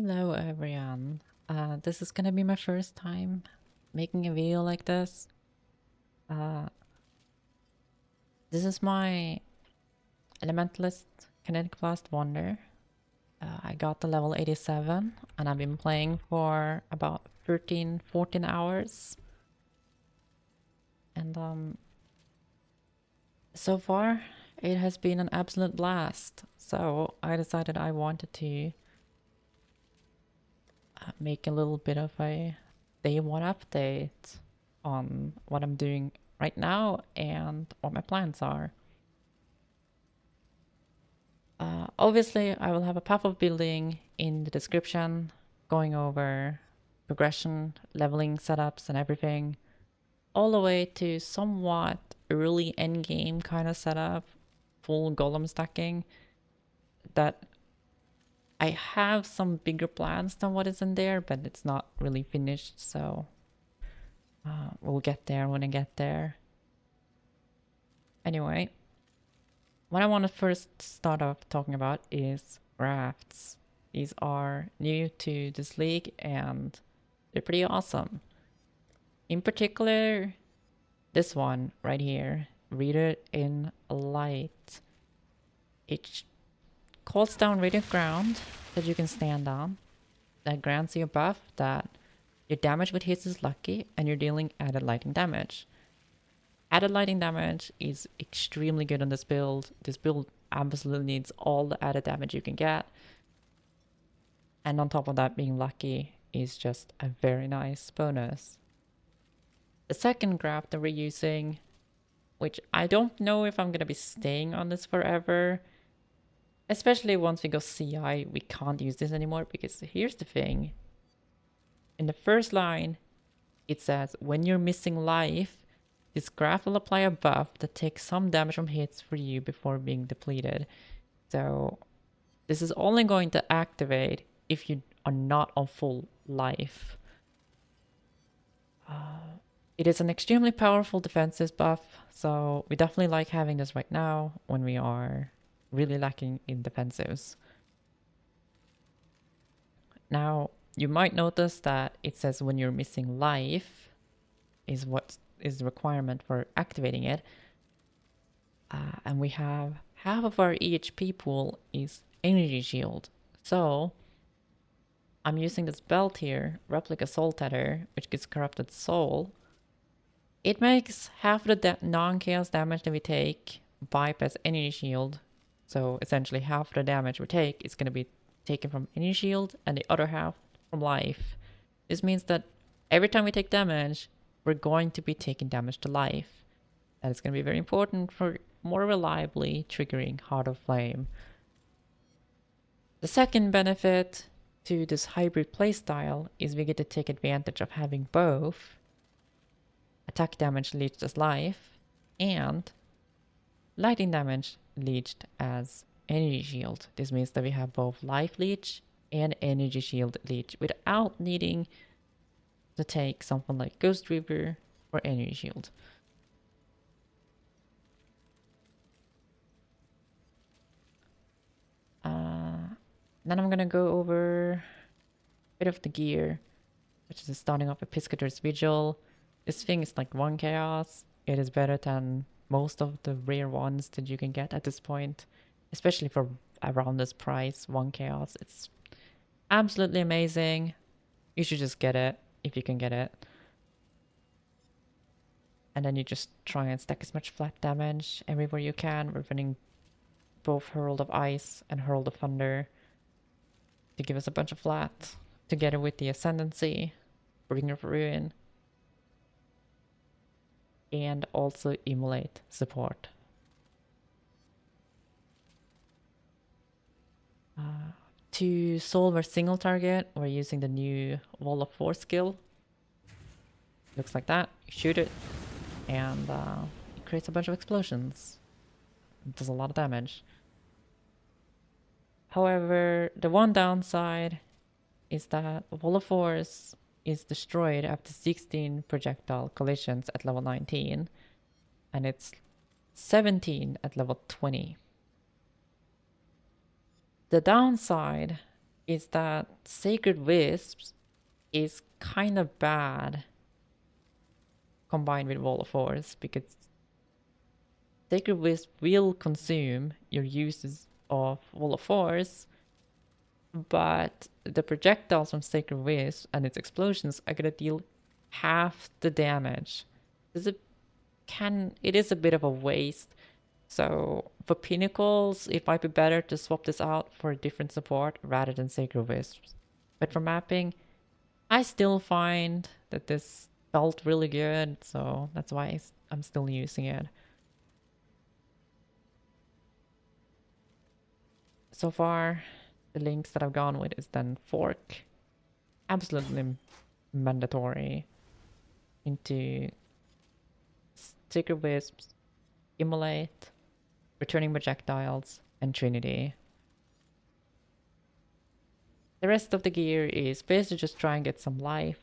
Hello everyone. This is gonna be my first time making a video like this. Uh, this is my Elementalist Kinetic Blast Wonder. I got the level 87 and I've been playing for about 14 hours. And so far it has been an absolute blast. So I decided I wanted to make a little bit of a day one update on what I'm doing right now and what my plans are. Obviously, I will have a path of building in the description, going over progression, leveling setups, and everything, all the way to somewhat early endgame kind of setup, full golem stacking. That I have some bigger plans than what is in there, but it's not really finished, so we'll get there when I get there. Anyway, what I want to first start off talking about is rafts. These are new to this league and they're pretty awesome. In particular, this one right here, Reader in Light. It calls down radiant ground that you can stand on. That grants you a buff that your damage with hits is lucky and you're dealing added lightning damage. Added lightning damage is extremely good on this build. This build absolutely needs all the added damage you can get. And on top of that, being lucky is just a very nice bonus. The second graph that we're using, which I don't know if I'm going to be staying on this forever, especially once we go CI, we can't use this anymore because here's the thing. In the first line, it says, when you're missing life, this graph will apply a buff that takes some damage from hits for you before being depleted. So this is only going to activate if you are not on full life. It is an extremely powerful defensive buff, so we definitely like having this right now when we are really lacking in defensives. Now, you might notice that it says when you're missing life is what is the requirement for activating it. And we have half of our EHP pool is energy shield. So I'm using this belt here, Replica Soul Tether, which gives Corrupted Soul. It makes half of the non-chaos damage that we take bypass energy shield. So essentially half of the damage we take is going to be taken from energy shield and the other half from life. This means that every time we take damage, we're going to be taking damage to life. That is going to be very important for more reliably triggering Heart of Flame. The second benefit to this hybrid playstyle is we get to take advantage of having both attack damage leached as life and lightning damage leached as energy shield. This means that we have both life leech and energy shield leech without needing to take something like Ghost Reaper or energy shield. Then I'm gonna go over a bit of the gear, which is starting off with Piscator's Vigil. This thing is like 1 chaos. It is better than most of the rare ones that you can get at this point, especially for around this price, 1 chaos. It's absolutely amazing. You should just get it if you can get it. And then you just try and stack as much flat damage everywhere you can. We're running both Herald of Ice and Herald of Thunder to give us a bunch of flat, together with the Ascendancy, Bringer of Ruin, and also Immolate support. To solve our single target, we're using the new Wall of Force skill. Looks like that. You shoot it, and it creates a bunch of explosions. It does a lot of damage. However, the one downside is that Wall of Force is destroyed after 16 projectile collisions at level 19, and it's 17 at level 20. The downside is that Sacred Wisps is kind of bad combined with Wall of Force, because Sacred Wisp will consume your uses of Wall of Force, but the projectiles from Sacred Wisp and its explosions are gonna deal half the damage. It is a bit of a waste. So for Pinnacles, it might be better to swap this out for a different support rather than Sacred Wisps. But for mapping, I still find that this felt really good, so that's why I'm still using it. So far, the links that I've gone with is then Fork, absolutely mandatory, into Sacred Wisps, Immolate, Returning Projectiles, and Trinity. The rest of the gear is basically just try and get some life,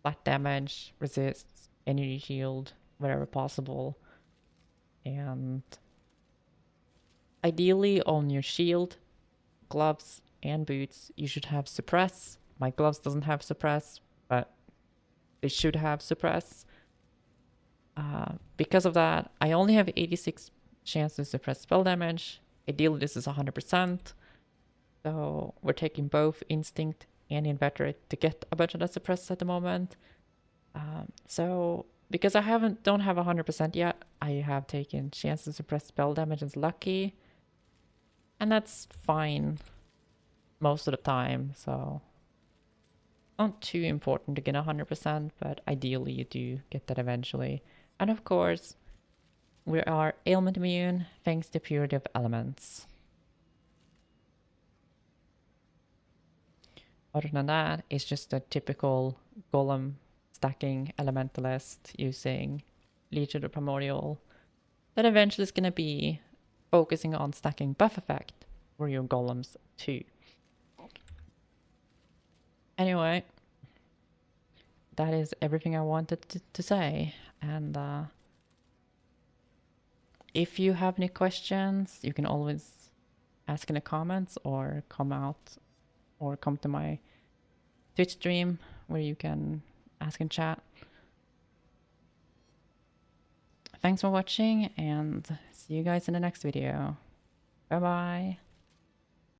flat damage, resists, energy shield, wherever possible. And ideally on your shield, gloves, and boots, you should have suppress. My gloves doesn't have suppress, but they should have suppress. Because of that, I only have 86 chance to suppress spell damage. Ideally, this is 100%. So we're taking both Instinct and Inveterate to get a bunch of that suppress at the moment. So because I don't have 100% yet, I have taken chance to suppress spell damage as lucky. And that's fine most of the time, so not too important to get 100%, but ideally you do get that eventually. And of course, we are ailment immune thanks to Purity of Elements. Other than that, it's just a typical golem stacking elementalist using Leech of the Primordial that eventually is going to be focusing on stacking buff effect for your golems too. Anyway, that is everything I wanted to say. And if you have any questions, you can always ask in the comments or come out or come to my Twitch stream where you can ask and chat. Thanks for watching and see you guys in the next video. Bye bye.